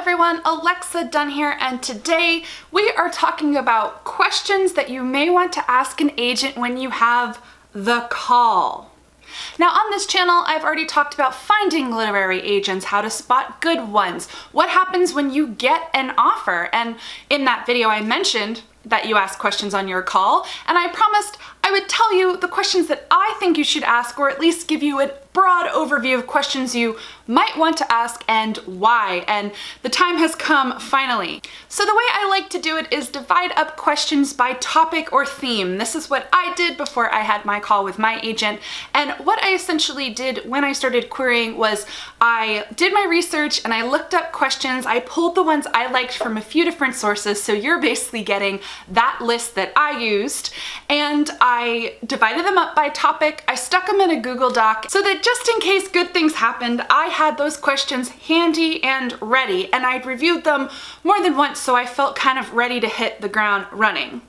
everyone, Alexa Dunn here, and today we are talking about questions that you may want to ask an agent when you have the call. Now on this channel, I've already talked about finding literary agents, how to spot good ones, what happens when you get an offer, and in that video I mentioned that you ask questions on your call, and I promised I would tell you the questions that I think you should ask, or at least give you a broad overview of questions you might want to ask and why, and the time has come finally. So the way I like to do it is divide up questions by topic or theme. This is what I did before I had my call with my agent, and what I essentially did when I started querying was I did my research and I looked up questions. I pulled the ones I liked from a few different sources, so you're basically getting that list that I used, and I divided them up by topic. I stuck them in a Google Doc so that just in case good things happened, I had those questions handy and ready, and I'd reviewed them more than once, so I felt kind of ready to hit the ground running.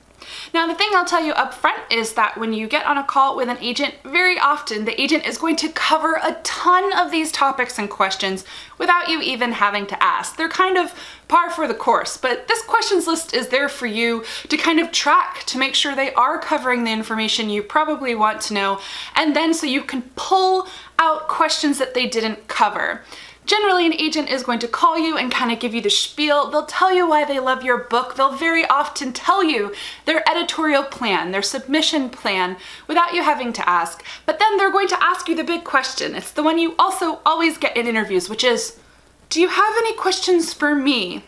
Now, the thing I'll tell you up front is that when you get on a call with an agent, very often the agent is going to cover a ton of these topics and questions without you even having to ask. They're kind of par for the course, but this questions list is there for you to kind of track to make sure they are covering the information you probably want to know, and then so you can pull out questions that they didn't cover. Generally, an agent is going to call you and kind of give you the spiel. They'll tell you why they love your book. They'll very often tell you their editorial plan, their submission plan, without you having to ask. But then they're going to ask you the big question. It's the one you also always get in interviews, which is, do you have any questions for me?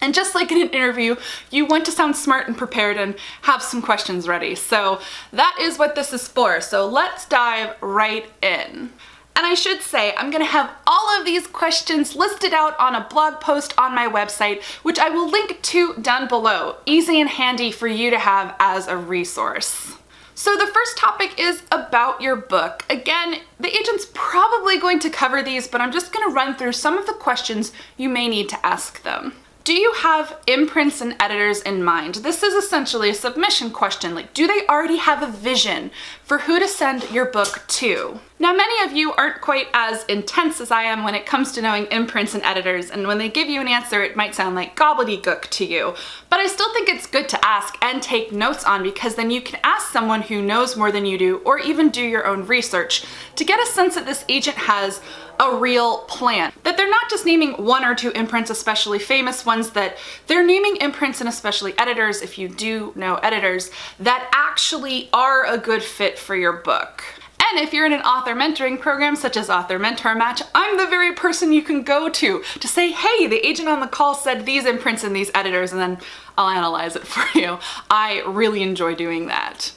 And just like in an interview, you want to sound smart and prepared and have some questions ready. So that is what this is for. So let's dive right in. And I should say, I'm gonna have all of these questions listed out on a blog post on my website, which I will link to down below. Easy and handy for you to have as a resource. So the first topic is about your book. Again, the agent's probably going to cover these, but I'm just gonna run through some of the questions you may need to ask them. Do you have imprints and editors in mind? This is essentially a submission question. Like, do they already have a vision for who to send your book to? Now, many of you aren't quite as intense as I am when it comes to knowing imprints and editors, and when they give you an answer, it might sound like gobbledygook to you. But I still think it's good to ask and take notes on, because then you can ask someone who knows more than you do, or even do your own research, to get a sense that this agent has a real plan. That they're not just naming one or two imprints, especially famous ones, that they're naming imprints and especially editors, if you do know editors, that actually are a good fit for your book. And if you're in an author mentoring program such as Author Mentor Match, I'm the very person you can go to say, hey, the agent on the call said these imprints and these editors, and then I'll analyze it for you. I really enjoy doing that.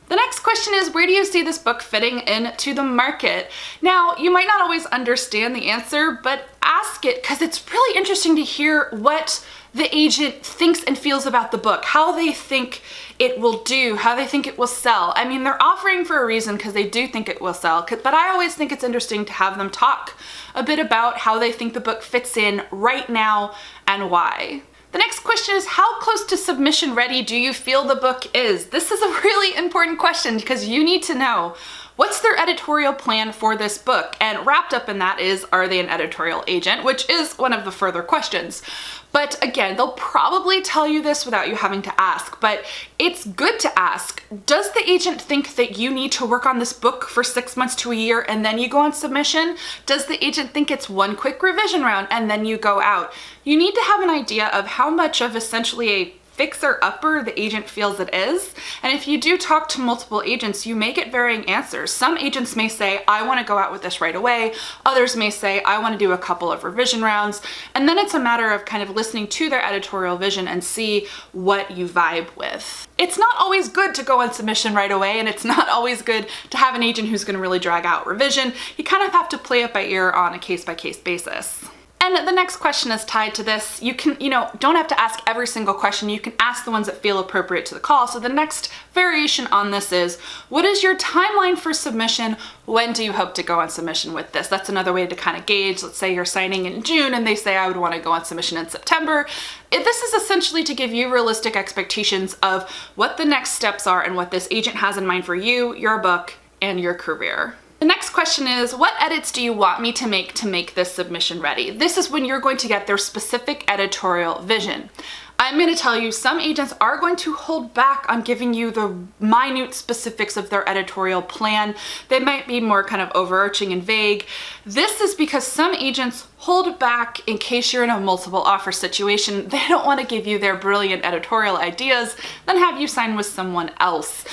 The next question is, where do you see this book fitting into the market? Now, you might not always understand the answer, but ask it, because it's really interesting to hear what the agent thinks and feels about the book, how they think it will do, how they think it will sell. I mean, they're offering for a reason, because they do think it will sell, but I always think it's interesting to have them talk a bit about how they think the book fits in right now and why. The next question is, how close to submission ready do you feel the book is? This is a really important question, because you need to know what's their editorial plan for this book, and wrapped up in that is, are they an editorial agent, which is one of the further questions. But again, they'll probably tell you this without you having to ask, but it's good to ask. Does the agent think that you need to work on this book for 6 months to a year and then you go on submission? Does the agent think it's one quick revision round and then you go out? You need to have an idea of how much of essentially a fixer-upper the agent feels it is. And if you do talk to multiple agents, you may get varying answers. Some agents may say, I want to go out with this right away. Others may say, I want to do a couple of revision rounds. And then it's a matter of kind of listening to their editorial vision and see what you vibe with. It's not always good to go on submission right away, and it's not always good to have an agent who's going to really drag out revision. You kind of have to play it by ear on a case-by-case basis. And the next question is tied to this. You can, don't have to ask every single question. You can ask the ones that feel appropriate to the call. So the next variation on this is, what is your timeline for submission? When do you hope to go on submission with this? That's another way to kind of gauge. Let's say you're signing in June and they say, I would want to go on submission in September. This is essentially to give you realistic expectations of what the next steps are and what this agent has in mind for you, your book, and your career. The next question is, what edits do you want me to make this submission ready? This is when you're going to get their specific editorial vision. I'm going to tell you some agents are going to hold back on giving you the minute specifics of their editorial plan. They might be more kind of overarching and vague. This is because some agents hold back in case you're in a multiple offer situation. They don't want to give you their brilliant editorial ideas, then have you sign with someone else.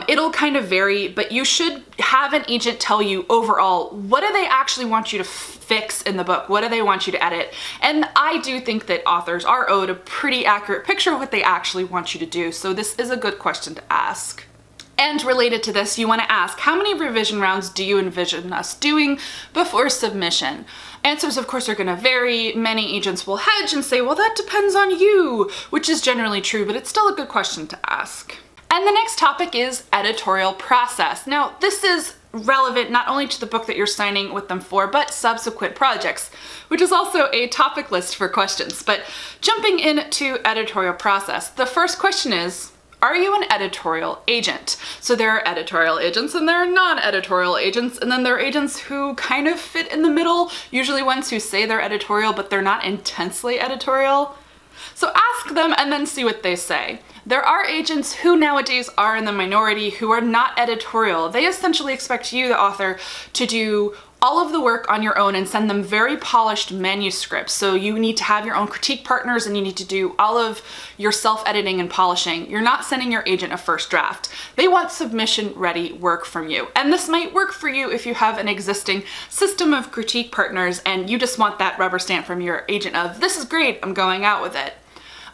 It'll kind of vary, but you should have an agent tell you overall, what do they actually want you to fix in the book? What do they want you to edit? And I do think that authors are owed a pretty accurate picture of what they actually want you to do. So this is a good question to ask. And related to this, you want to ask, how many revision rounds do you envision us doing before submission? Answers, of course, are going to vary. Many agents will hedge and say, well, that depends on you, which is generally true, but it's still a good question to ask. And the next topic is editorial process. Now, this is relevant not only to the book that you're signing with them for, but subsequent projects, which is also a topic list for questions. But jumping into editorial process, the first question is, are you an editorial agent? So there are editorial agents and there are non-editorial agents, and then there are agents who kind of fit in the middle, usually ones who say they're editorial, but they're not intensely editorial. So ask them and then see what they say. There are agents who nowadays are in the minority who are not editorial. They essentially expect you, the author, to do all of the work on your own and send them very polished manuscripts. So you need to have your own critique partners and you need to do all of your self-editing and polishing. You're not sending your agent a first draft. They want submission ready work from you. And this might work for you if you have an existing system of critique partners and you just want that rubber stamp from your agent of, this is great, I'm going out with it.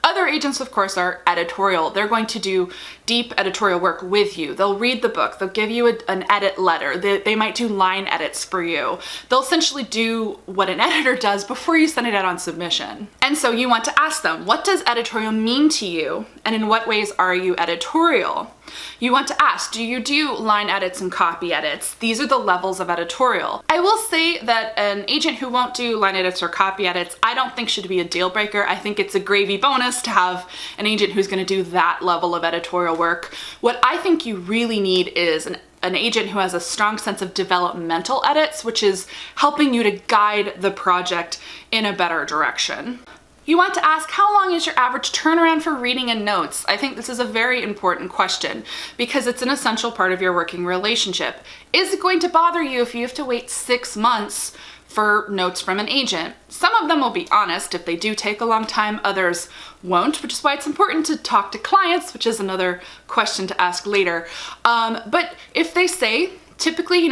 Other agents, of course, are editorial. They're going to do deep editorial work with you. They'll read the book. They'll give you an edit letter. They might do line edits for you. They'll essentially do what an editor does before you send it out on submission. And so you want to ask them, what does editorial mean to you? And in what ways are you editorial? You want to ask, do you do line edits and copy edits? These are the levels of editorial. I will say that an agent who won't do line edits or copy edits, I don't think should be a deal breaker. I think it's a gravy bonus to have an agent who's going to do that level of editorial work. What I think you really need is an agent who has a strong sense of developmental edits, which is helping you to guide the project in a better direction. You want to ask, how long is your average turnaround for reading and notes? I think this is a very important question because it's an essential part of your working relationship. Is it going to bother you if you have to wait 6 months for notes from an agent? Some of them will be honest if they do take a long time, others won't, which is why it's important to talk to clients, which is another question to ask later. But if they say, typically,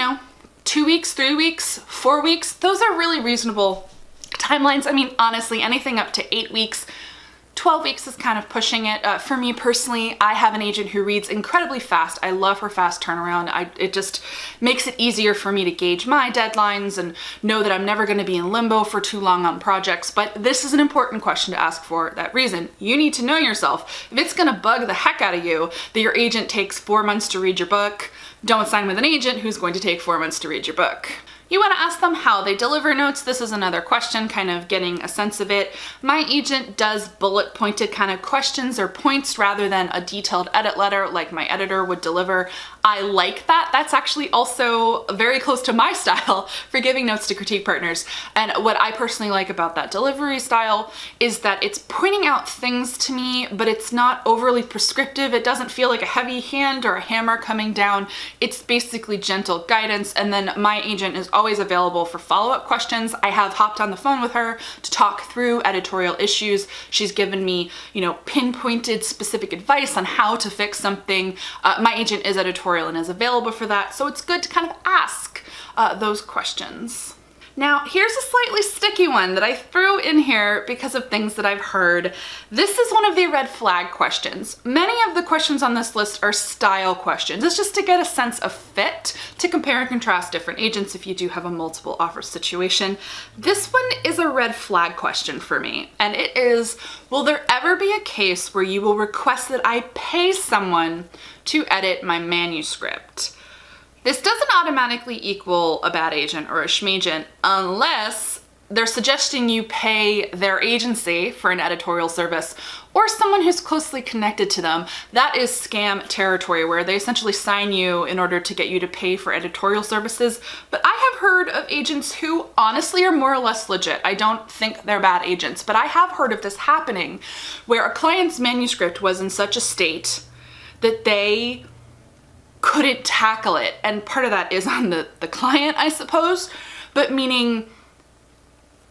2 weeks, 3 weeks, 4 weeks, those are really reasonable timelines. I mean, honestly, anything up to 8 weeks, 12 weeks is kind of pushing it. For me personally, I have an agent who reads incredibly fast. I love her fast turnaround. It just makes it easier for me to gauge my deadlines and know that I'm never going to be in limbo for too long on projects. But this is an important question to ask for that reason. You need to know yourself. If it's going to bug the heck out of you that your agent takes 4 months to read your book, don't sign with an agent who's going to take 4 months to read your book. You want to ask them how they deliver notes. This is another question, kind of getting a sense of it. My agent does bullet pointed kind of questions or points rather than a detailed edit letter like my editor would deliver. I like that. That's actually also very close to my style for giving notes to critique partners. And what I personally like about that delivery style is that it's pointing out things to me, but it's not overly prescriptive. It doesn't feel like a heavy hand or a hammer coming down. It's basically gentle guidance. And then my agent is always available for follow-up questions. I have hopped on the phone with her to talk through editorial issues. She's given me, pinpointed specific advice on how to fix something. My agent is editorial and is available for that, so it's good to kind of ask those questions. Now, here's a slightly sticky one that I threw in here because of things that I've heard. This is one of the red flag questions. Many of the questions on this list are style questions. It's just to get a sense of fit, to compare and contrast different agents if you do have a multiple offer situation. This one is a red flag question for me, and it is, will there ever be a case where you will request that I pay someone to edit my manuscript? This doesn't automatically equal a bad agent or a schmagent unless they're suggesting you pay their agency for an editorial service or someone who's closely connected to them. That is scam territory, where they essentially sign you in order to get you to pay for editorial services. But I have heard of agents who honestly are more or less legit. I don't think they're bad agents, but I have heard of this happening where a client's manuscript was in such a state that they couldn't tackle it. And part of that is on the client, I suppose, but meaning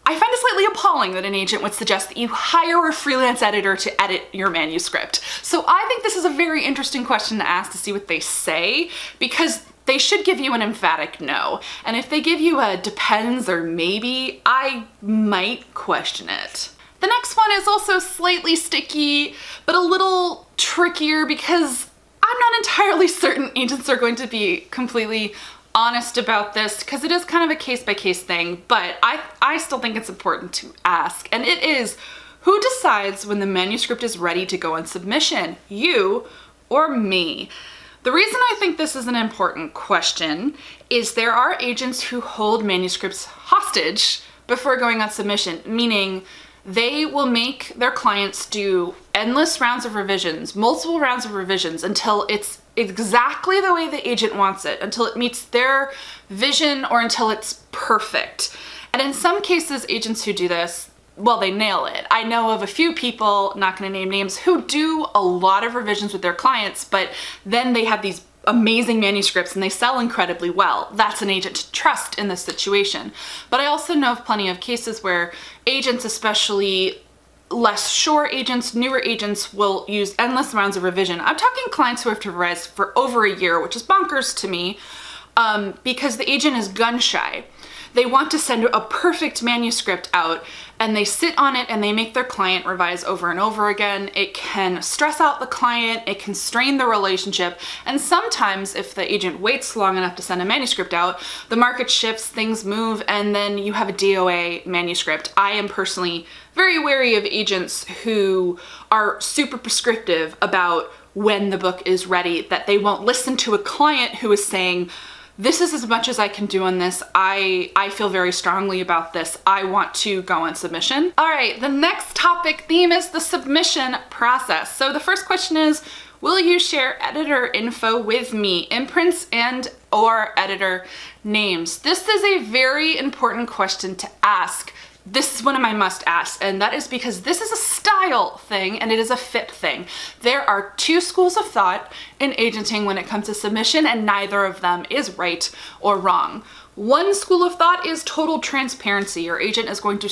I find it slightly appalling that an agent would suggest that you hire a freelance editor to edit your manuscript. So I think this is a very interesting question to ask to see what they say, because they should give you an emphatic no. And if they give you a depends or maybe, I might question it. The next one is also slightly sticky, but a little trickier because I'm not entirely certain agents are going to be completely honest about this, because it is kind of a case-by-case thing, but I still think it's important to ask. And it is, who decides when the manuscript is ready to go on submission? You or me? The reason I think this is an important question is there are agents who hold manuscripts hostage before going on submission, meaning they will make their clients do endless rounds of revisions, multiple rounds of revisions, until it's exactly the way the agent wants it, until it meets their vision or until it's perfect. And in some cases, agents who do this, well, they nail it. I know of a few people, not gonna name names, who do a lot of revisions with their clients, but then they have these amazing manuscripts and they sell incredibly well. That's an agent to trust in this situation. But I also know of plenty of cases where agents, especially less sure agents, newer agents, will use endless rounds of revision. I'm talking clients who have to revise for over a year, which is bonkers to me, because the agent is gun shy. They want to send a perfect manuscript out and they sit on it and they make their client revise over and over again. It can stress out the client, it can strain the relationship, and sometimes if the agent waits long enough to send a manuscript out, the market shifts, things move, and then you have a DOA manuscript. I am personally very wary of agents who are super prescriptive about when the book is ready, that they won't listen to a client who is saying, this is as much as I can do on this. I feel very strongly about this. I want to go on submission. All right, the next topic theme is the submission process. So the first question is, will you share editor info with me, imprints and or editor names? This is a very important question to ask. This is one of my must asks, and that is because this is a style thing and it is a fit thing. There are two schools of thought in agenting when it comes to submission, and neither of them is right or wrong. One school of thought is total transparency. Your agent is going to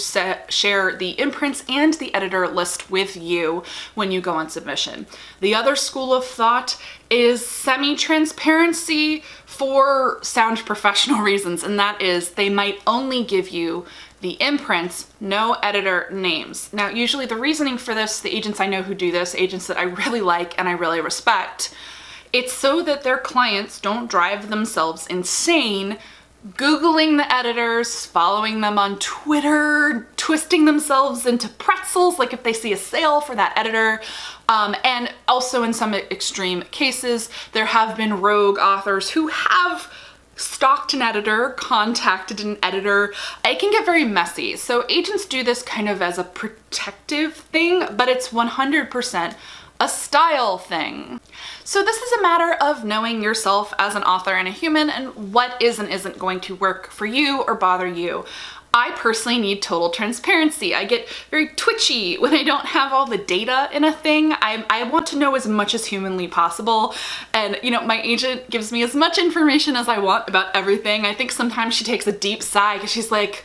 share the imprints and the editor list with you when you go on submission. The other school of thought is semi-transparency for sound professional reasons, and that is they might only give you the imprints, no editor names. Now, usually the reasoning for this, the agents I know who do this, agents that I really like and I really respect, it's so that their clients don't drive themselves insane Googling the editors, following them on Twitter, twisting themselves into pretzels, like if they see a sale for that editor. And also in some extreme cases, there have been rogue authors who have stalked an editor, contacted an editor. It can get very messy. So agents do this kind of as a protective thing, but it's 100% a style thing. So this is a matter of knowing yourself as an author and a human and what is and isn't going to work for you or bother you. I personally need total transparency. I get very twitchy when I don't have all the data in a thing. I want to know as much as humanly possible. And you know, my agent gives me as much information as I want about everything. I think sometimes she takes a deep sigh because she's like,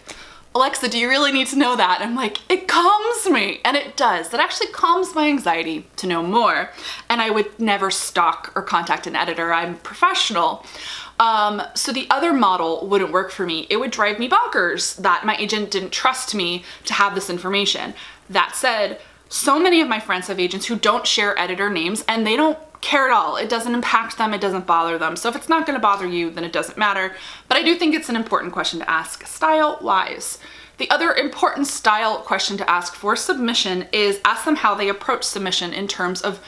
Alexa, do you really need to know that? I'm like, it calms me. And it does. That actually calms my anxiety to know more. And I would never stalk or contact an editor. I'm professional. So the other model wouldn't work for me. It would drive me bonkers that my agent didn't trust me to have this information. That said, so many of my friends have agents who don't share editor names and they don't care at all. It doesn't impact them, it doesn't bother them. So if it's not gonna bother you, then it doesn't matter. But I do think it's an important question to ask style-wise. The other important style question to ask for submission is ask them how they approach submission in terms of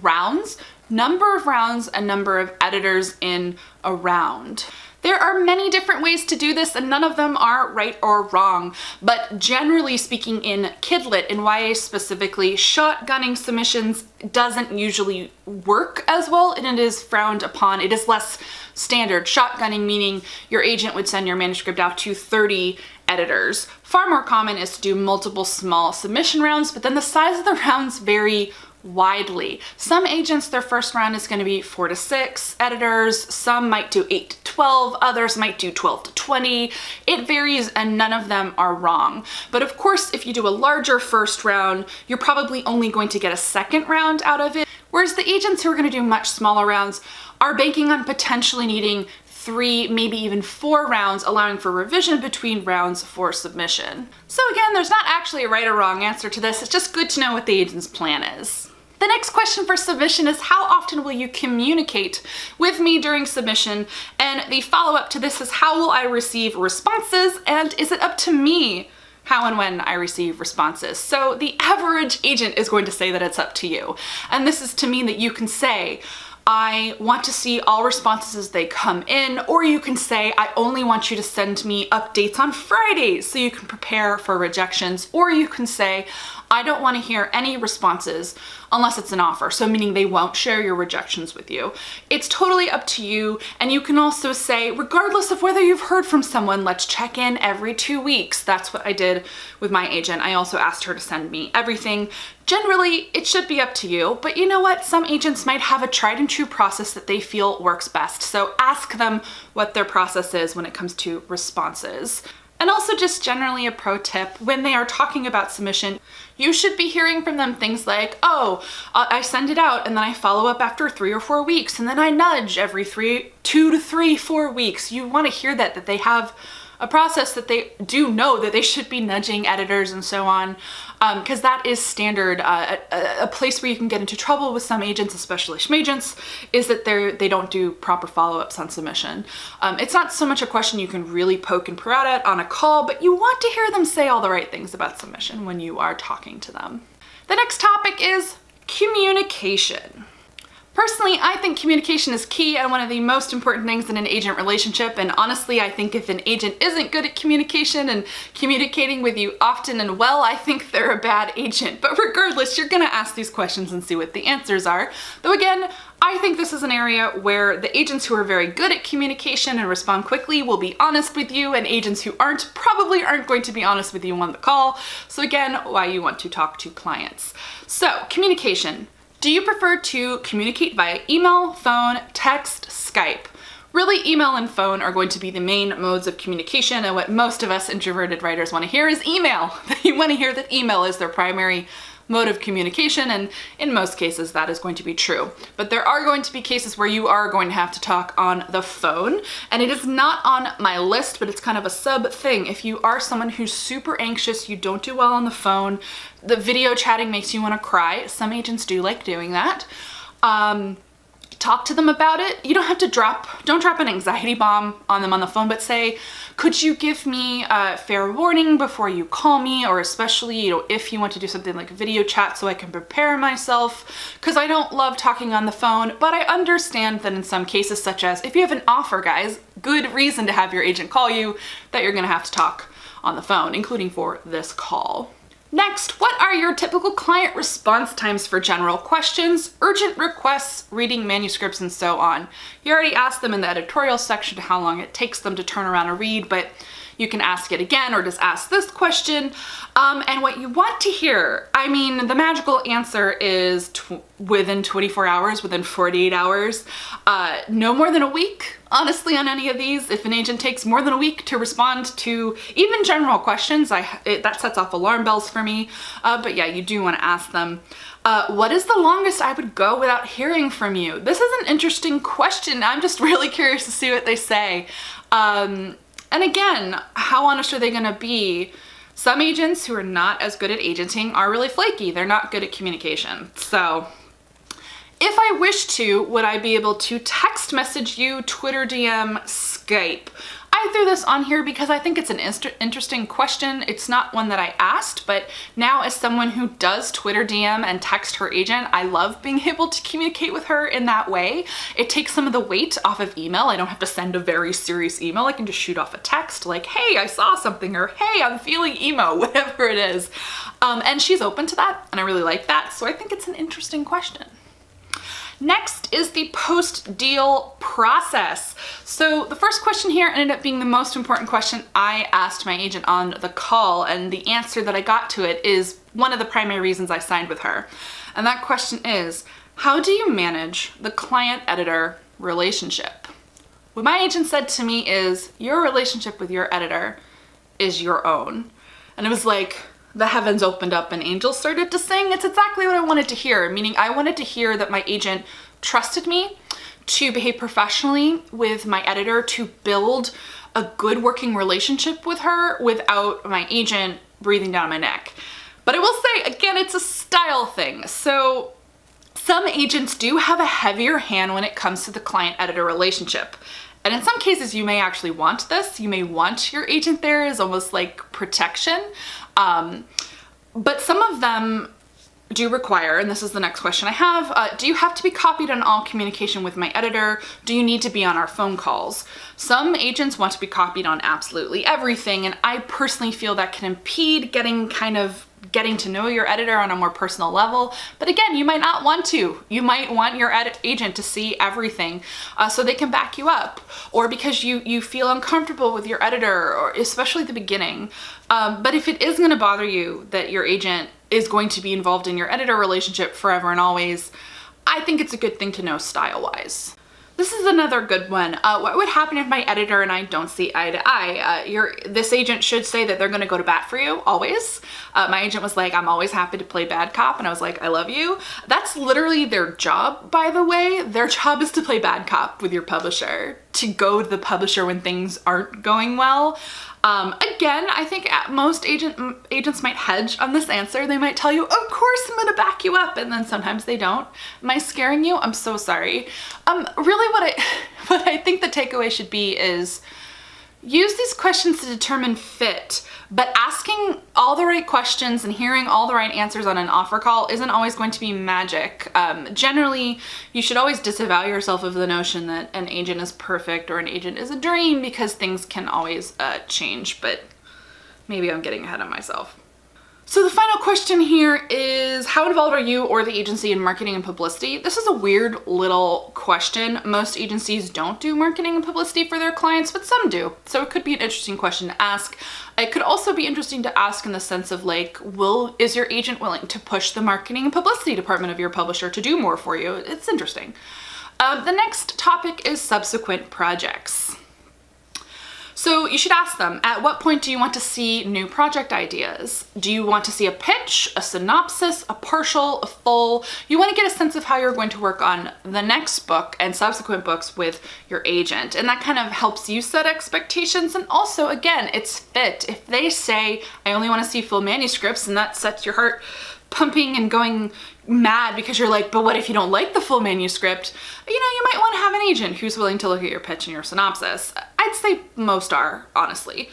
rounds, number of rounds, and number of editors in a round. There are many different ways to do this and none of them are right or wrong, but generally speaking in Kidlit, in YA specifically, shotgunning submissions doesn't usually work as well and it is frowned upon. It is less standard. Shotgunning meaning your agent would send your manuscript out to 30 editors. Far more common is to do multiple small submission rounds, but then the size of the rounds vary widely. Some agents, their first round is going to be 4 to 6 editors, some might do 8 to 12, others might do 12 to 20. It varies and none of them are wrong. But of course, if you do a larger first round, you're probably only going to get a second round out of it. Whereas the agents who are going to do much smaller rounds are banking on potentially needing 3, maybe even 4 rounds, allowing for revision between rounds for submission. So again, there's not actually a right or wrong answer to this. It's just good to know what the agent's plan is. The next question for submission is how often will you communicate with me during submission? And the follow-up to this is how will I receive responses and is it up to me how and when I receive responses? So the average agent is going to say that it's up to you. And this is to mean that you can say, I want to see all responses as they come in, or you can say, I only want you to send me updates on Fridays so you can prepare for rejections, or you can say, I don't want to hear any responses unless it's an offer, so meaning they won't share your rejections with you. It's totally up to you, and you can also say, regardless of whether you've heard from someone, let's check in every 2 weeks. That's what I did with my agent. I also asked her to send me everything. Generally, it should be up to you, but you know what? Some agents might have a tried and true process that they feel works best, so ask them what their process is when it comes to responses. And also just generally a pro tip, when they are talking about submission, you should be hearing from them things like, oh, I send it out and then I follow up after 3 or 4 weeks and then I nudge every 2 to 3, 4 weeks. You want to hear that they have a process, that they do know that they should be nudging editors and so on, because that is standard. A place where you can get into trouble with some agents, especially schmagents, is that they don't do proper follow-ups on submission. It's not so much a question you can really poke and prod at on a call, but you want to hear them say all the right things about submission when you are talking to them. The next topic is communication. Personally, I think communication is key and one of the most important things in an agent relationship, and honestly, I think if an agent isn't good at communication and communicating with you often and well, I think they're a bad agent. But regardless, you're gonna ask these questions and see what the answers are. Though again, I think this is an area where the agents who are very good at communication and respond quickly will be honest with you, and agents who aren't probably aren't going to be honest with you on the call. So again, why you want to talk to clients. So, communication. Do you prefer to communicate via email, phone, text, Skype? Really, email and phone are going to be the main modes of communication, and what most of us introverted writers want to hear is email. You want to hear that email is their primary mode of communication, and in most cases that is going to be true. But there are going to be cases where you are going to have to talk on the phone, and it is not on my list, but it's kind of a sub thing. If you are someone who's super anxious, you don't do well on the phone, the video chatting makes you want to cry. Some agents do like doing that. Talk to them about it. You don't have to don't drop an anxiety bomb on them on the phone, but say, could you give me a fair warning before you call me? Or especially, if you want to do something like a video chat so I can prepare myself, because I don't love talking on the phone, but I understand that in some cases, such as if you have an offer, guys, good reason to have your agent call you, that you're gonna have to talk on the phone, including for this call. Next, what are your typical client response times for general questions, urgent requests, reading manuscripts, and so on? You already asked them in the editorial section how long it takes them to turn around a read, but you can ask it again or just ask this question. And what you want to hear, I mean, the magical answer is within 24 hours, within 48 hours, no more than a week. Honestly, on any of these, if an agent takes more than a week to respond to even general questions, that sets off alarm bells for me. But yeah, you do want to ask them. What is the longest I would go without hearing from you? This is an interesting question. I'm just really curious to see what they say. And again, how honest are they gonna be? Some agents who are not as good at agenting are really flaky. They're not good at communication. So if I wish to, would I be able to text message you, Twitter DM, Skype? I threw this on here because I think it's an interesting question. It's not one that I asked, but now as someone who does Twitter DM and text her agent, I love being able to communicate with her in that way. It takes some of the weight off of email. I don't have to send a very serious email. I can just shoot off a text like, hey, I saw something, or hey, I'm feeling emo, whatever it is. And she's open to that, and I really like that. So I think it's an interesting question. Next is the post-deal process. So the first question here ended up being the most important question I asked my agent on the call, and the answer that I got to it is one of the primary reasons I signed with her. And that question is, how do you manage the client-editor relationship? What my agent said to me is, your relationship with your editor is your own. And it was like, the heavens opened up and angels started to sing. It's exactly what I wanted to hear, meaning I wanted to hear that my agent trusted me to behave professionally with my editor, to build a good working relationship with her without my agent breathing down my neck. But I will say, again, it's a style thing. So some agents do have a heavier hand when it comes to the client-editor relationship. And in some cases, you may actually want this. You may want your agent there as almost like protection. But some of them do require, and this is the next question I have, do you have to be copied on all communication with my editor? Do you need to be on our phone calls? Some agents want to be copied on absolutely everything, and I personally feel that can impede getting to know your editor on a more personal level. But again, you might not want to. You might want your agent to see everything so they can back you up, or because you feel uncomfortable with your editor, or especially at the beginning. But if it is going to bother you that your agent is going to be involved in your editor relationship forever and always, I think it's a good thing to know style-wise. This is another good one. What would happen if my editor and I don't see eye to eye? This agent should say that they're gonna go to bat for you, always. My agent was like, I'm always happy to play bad cop, and I was like, I love you. That's literally their job, by the way. Their job is to play bad cop with your publisher, to go to the publisher when things aren't going well. Again, I think most agents might hedge on this answer. They might tell you, of course I'm gonna back you up, and then sometimes they don't. Am I scaring you? I'm so sorry. Really what I think the takeaway should be is use these questions to determine fit, but asking all the right questions and hearing all the right answers on an offer call isn't always going to be magic. Generally, you should always disavow yourself of the notion that an agent is perfect or an agent is a dream, because things can always change, but maybe I'm getting ahead of myself. So the final question here is, how involved are you or the agency in marketing and publicity? This is a weird little question. Most agencies don't do marketing and publicity for their clients, but some do. So it could be an interesting question to ask. It could also be interesting to ask in the sense of like, is your agent willing to push the marketing and publicity department of your publisher to do more for you? It's interesting. The next topic is subsequent projects. So you should ask them, at what point do you want to see new project ideas? Do you want to see a pitch, a synopsis, a partial, a full? You want to get a sense of how you're going to work on the next book and subsequent books with your agent. And that kind of helps you set expectations. And also, again, it's fit. If they say, I only want to see full manuscripts, and that sets your heart pumping and going mad because you're like, but what if you don't like the full manuscript? You might want to have an agent who's willing to look at your pitch and your synopsis. I'd say most are, honestly.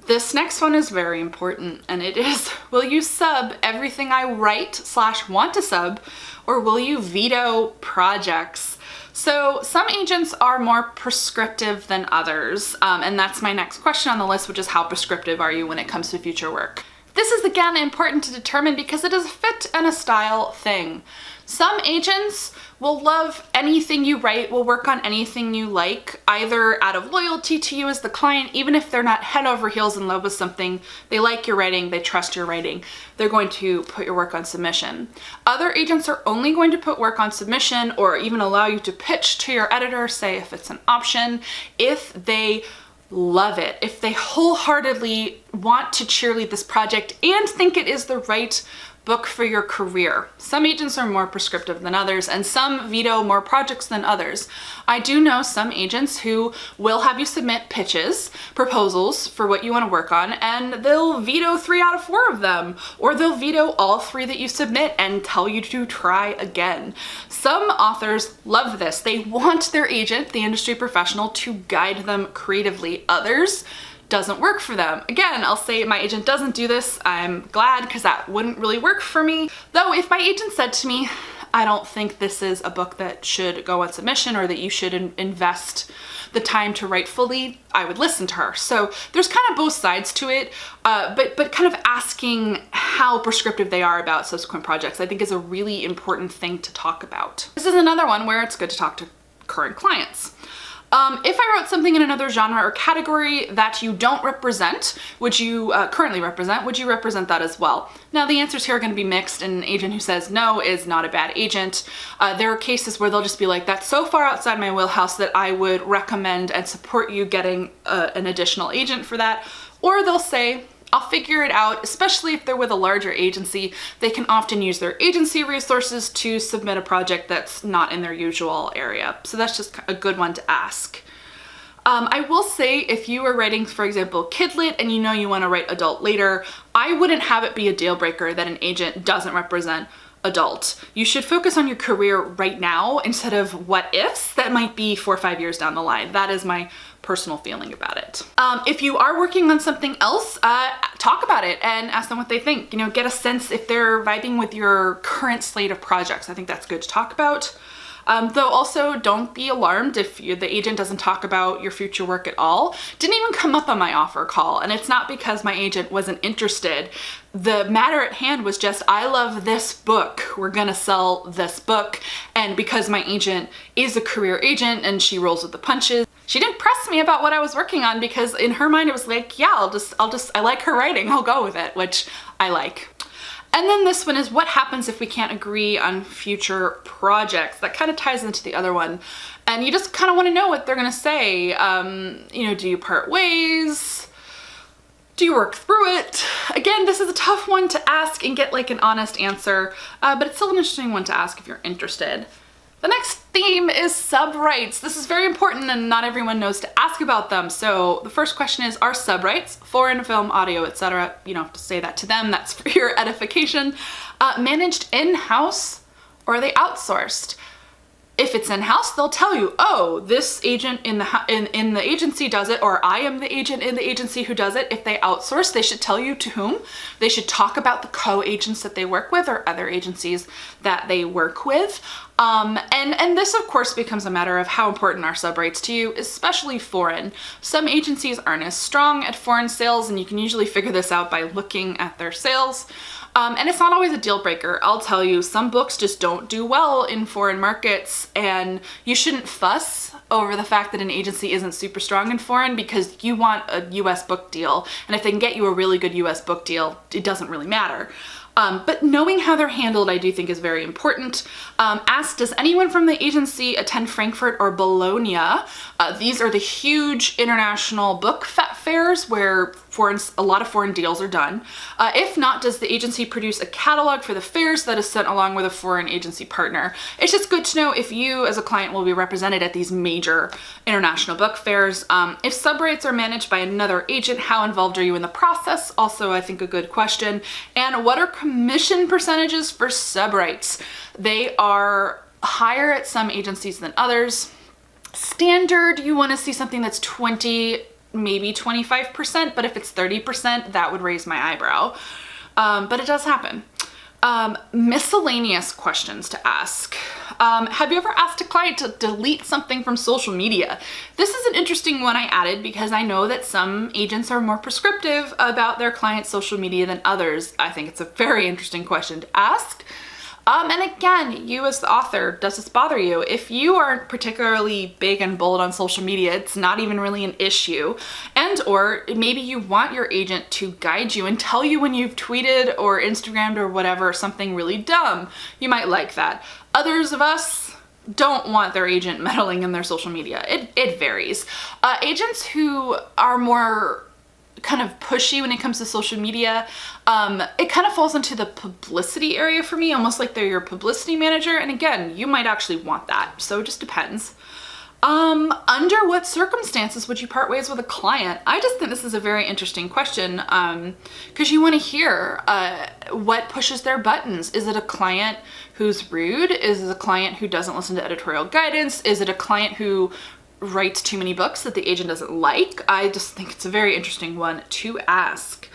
This next one is very important, and it is, will you sub everything I write / want to sub, or will you veto projects? So some agents are more prescriptive than others, and that's my next question on the list, which is how prescriptive are you when it comes to future work? This is again important to determine because it is a fit and a style thing. Some agents will love anything you write, will work on anything you like, either out of loyalty to you as the client, even if they're not head over heels in love with something, they like your writing, they trust your writing, they're going to put your work on submission. Other agents are only going to put work on submission or even allow you to pitch to your editor, say if it's an option, if they love it, if they wholeheartedly want to cheerlead this project and think it is the right book for your career. Some agents are more prescriptive than others, and some veto more projects than others. I do know some agents who will have you submit pitches, proposals for what you want to work on, and they'll veto 3 out of 4 of them, or they'll veto all 3 that you submit and tell you to try again. Some authors love this. They want their agent, the industry professional, to guide them creatively. Others doesn't work for them. Again, I'll say my agent doesn't do this. I'm glad, because that wouldn't really work for me. Though if my agent said to me, I don't think this is a book that should go on submission or that you should invest the time to write fully, I would listen to her. So there's kind of both sides to it, but kind of asking how prescriptive they are about subsequent projects, I think is a really important thing to talk about. This is another one where it's good to talk to current clients. If I wrote something in another genre or category that you don't represent, would you currently represent, would you represent that as well? Now the answers here are going to be mixed, and an agent who says no is not a bad agent. There are cases where they'll just be like, that's so far outside my wheelhouse that I would recommend and support you getting an additional agent for that. Or they'll say, I'll figure it out, especially if they're with a larger agency. They can often use their agency resources to submit a project that's not in their usual area. So that's just a good one to ask. I will say, if you are writing, for example, kid lit and you know you want to write adult later, I wouldn't have it be a deal breaker that an agent doesn't represent adult. You should focus on your career right now instead of what ifs that might be 4 or 5 years down the line. That is my personal feeling about it. If you are working on something else, talk about it and ask them what they think. You know, get a sense if they're vibing with your current slate of projects. I think that's good to talk about. Though also don't be alarmed if the agent doesn't talk about your future work at all. Didn't even come up on my offer call, and it's not because my agent wasn't interested. The matter at hand was just, I love this book, we're gonna sell this book, and because my agent is a career agent and she rolls with the punches, she didn't press me about what I was working on, because in her mind it was like, yeah, I like her writing, I'll go with it, which I like. And then this one is, what happens if we can't agree on future projects? That kind of ties into the other one. And you just kind of want to know what they're going to say. You know, do you part ways? Do you work through it? Again, this is a tough one to ask and get like an honest answer, but it's still an interesting one to ask if you're interested. The next theme is subrights. This is very important and not everyone knows to ask about them. So the first question is, are subrights, foreign film, audio, etc., you don't have to say that to them, that's for your edification, managed in-house or are they outsourced? If it's in-house, they'll tell you, oh, this agent in the agency does it, or I am the agent in the agency who does it. If they outsource, they should tell you to whom. They should talk about the co-agents that they work with or other agencies that they work with. And this of course becomes a matter of how important are subrights to you, especially foreign. Some agencies aren't as strong at foreign sales, and you can usually figure this out by looking at their sales. And it's not always a deal breaker. I'll tell you, some books just don't do well in foreign markets, and you shouldn't fuss over the fact that an agency isn't super strong in foreign, because you want a US book deal, and if they can get you a really good US book deal, it doesn't really matter. But knowing how they're handled, I do think is very important. Ask, does anyone from the agency attend Frankfurt or Bologna? These are the huge international book fairs where a lot of foreign deals are done. If not, does the agency produce a catalog for the fairs that is sent along with a foreign agency partner? It's just good to know if you as a client will be represented at these major international book fairs. If subrights are managed by another agent, how involved are you in the process? Also, I think a good question. And what are commission percentages for subrights? They are higher at some agencies than others. Standard, you want to see something that's 20, maybe 25%, but if it's 30%, that would raise my eyebrow. But it does happen. Miscellaneous questions to ask. Have you ever asked a client to delete something from social media? This is an interesting one I added because I know that some agents are more prescriptive about their clients' social media than others. I think it's a very interesting question to ask. And again, you as the author, does this bother you? If you aren't particularly big and bold on social media, it's not even really an issue. And or maybe you want your agent to guide you and tell you when you've tweeted or Instagrammed or whatever something really dumb. You might like that. Others of us don't want their agent meddling in their social media. It varies. Agents who are more kind of pushy when it comes to social media. It kind of falls into the publicity area for me, almost like they're your publicity manager. And again, you might actually want that. So it just depends. Under what circumstances would you part ways with a client? I just think this is a very interesting question, because you want to hear what pushes their buttons. Is it a client who's rude? Is it a client who doesn't listen to editorial guidance? Is it a client who writes too many books that the agent doesn't like? I just think it's a very interesting one to ask.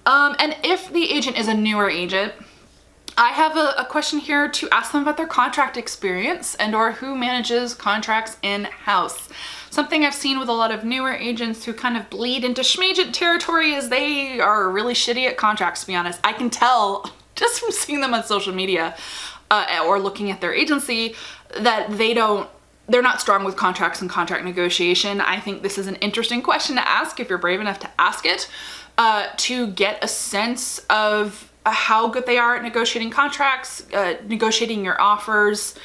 And if the agent is a newer agent, I have a question here to ask them about their contract experience and or who manages contracts in-house. Something I've seen with a lot of newer agents who kind of bleed into schmagent territory is they are really shitty at contracts, to be honest. I can tell just from seeing them on social media or looking at their agency that they're not strong with contracts and contract negotiation. I think this is an interesting question to ask if you're brave enough to ask it, to get a sense of how good they are at negotiating contracts, negotiating your offers,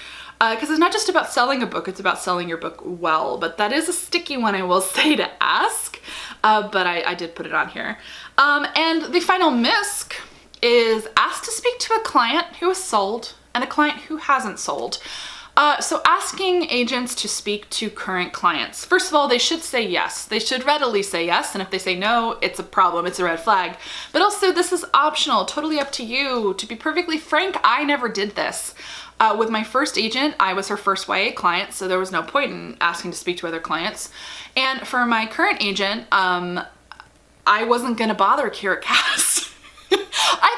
because it's not just about selling a book, it's about selling your book well. But that is a sticky one, I will say, to ask, but I did put it on here. And the final misc is asked to speak to a client who has sold and a client who hasn't sold. So asking agents to speak to current clients. First of all, they should say yes. They should readily say yes. And if they say no, it's a problem. It's a red flag. But also, this is optional, totally up to you. To be perfectly frank, I never did this. With my first agent, I was her first YA client, so there was no point in asking to speak to other clients. And for my current agent, I wasn't going to bother Kira Cass. I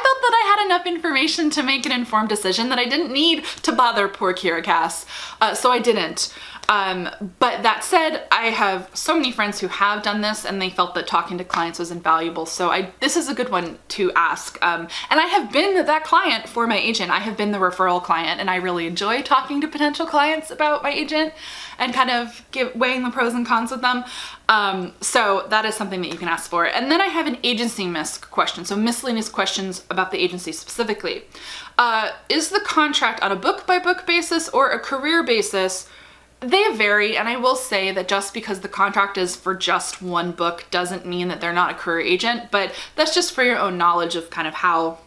thought that I had enough information to make an informed decision, that I didn't need to bother poor Kira Cass, so I didn't. But that said, I have so many friends who have done this and they felt that talking to clients was invaluable, so this is a good one to ask. And I have been that client for my agent. I have been the referral client, and I really enjoy talking to potential clients about my agent and kind of weighing the pros and cons with them. So that is something that you can ask for. And then I have an agency misc question, so miscellaneous questions about the agency specifically. Is the contract on a book-by-book basis or a career basis? They vary, and I will say that just because the contract is for just one book doesn't mean that they're not a career agent, but that's just for your own knowledge of kind of how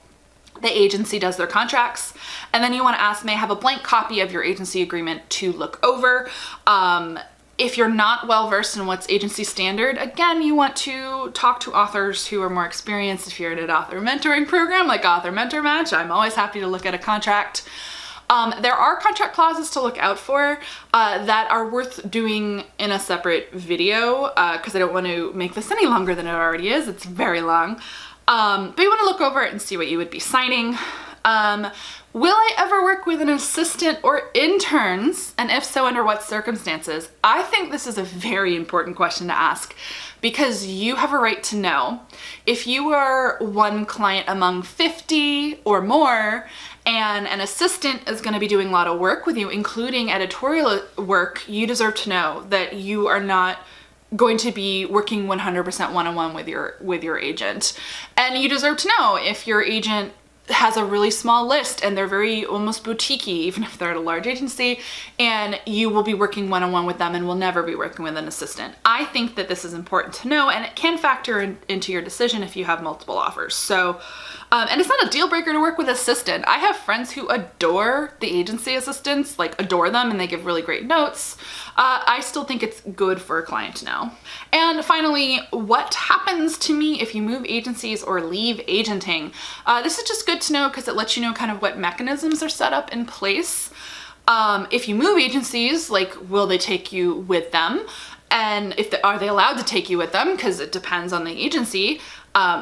the agency does their contracts. And then you want to ask, may I have a blank copy of your agency agreement to look over? If you're not well versed in what's agency standard, again, you want to talk to authors who are more experienced. If you're in an author mentoring program like Author Mentor Match, I'm always happy to look at a contract. There are contract clauses to look out for that are worth doing in a separate video, because I don't want to make this any longer than it already is. It's very long. But you want to look over it and see what you would be signing. Will I ever work with an assistant or interns? And if so, under what circumstances? I think this is a very important question to ask, because you have a right to know. If you are one client among 50 or more, and an assistant is going to be doing a lot of work with you, including editorial work, you deserve to know that you are not going to be working 100% one-on-one with your agent. And you deserve to know if your agent has a really small list and they're very almost boutique-y, even if they're at a large agency, and you will be working one-on-one with them and will never be working with an assistant. I think that this is important to know, and it can factor into your decision if you have multiple offers. So, and it's not a deal breaker to work with assistant. I have friends who adore the agency assistants, like adore them, and they give really great notes. I still think it's good for a client to know. And finally, what happens to me if you move agencies or leave agenting? This is just good to know because it lets you know kind of what mechanisms are set up in place. If you move agencies, like, will they take you with them? And are they allowed to take you with them? Because it depends on the agency.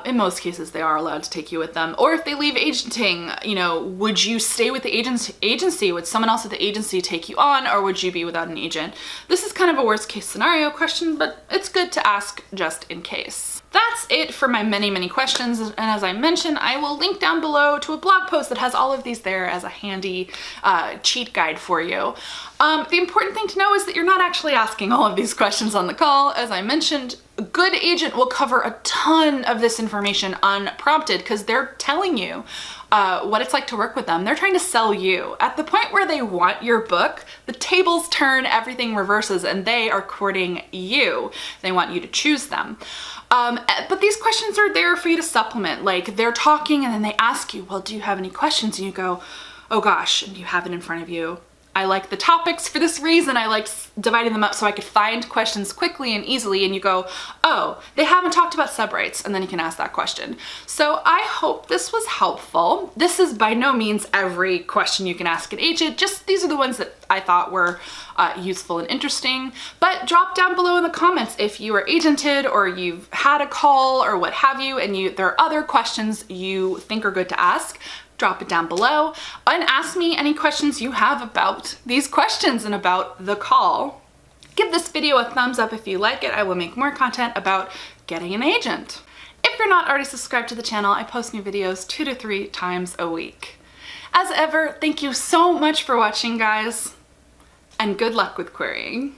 In most cases, they are allowed to take you with them. Or if they leave agenting, you know, would you stay with the agency? Would someone else at the agency take you on, or would you be without an agent? This is kind of a worst case scenario question, but it's good to ask just in case. That's it for my many, many questions. And as I mentioned, I will link down below to a blog post that has all of these there as a handy cheat guide for you. The important thing to know is that you're not actually asking all of these questions on the call. As I mentioned, a good agent will cover a ton of this information unprompted because they're telling you what it's like to work with them. They're trying to sell you. At the point where they want your book, the tables turn, everything reverses, and they are courting you. They want you to choose them. But these questions are there for you to supplement. Like, they're talking and then they ask you, well, do you have any questions? And you go, oh gosh, and you have it in front of you. I like the topics for this reason. I liked dividing them up so I could find questions quickly and easily. And you go, oh, they haven't talked about subrights. And then you can ask that question. So I hope this was helpful. This is by no means every question you can ask an agent. Just these are the ones that I thought were useful and interesting. But drop down below in the comments if you are agented or you've had a call or what have you, and there are other questions you think are good to ask. Drop it down below and ask me any questions you have about these questions and about the call. Give this video a thumbs up if you like it. I will make more content about getting an agent. If you're not already subscribed to the channel, I post new videos 2 to 3 times a week. As ever, thank you so much for watching, guys, and good luck with querying.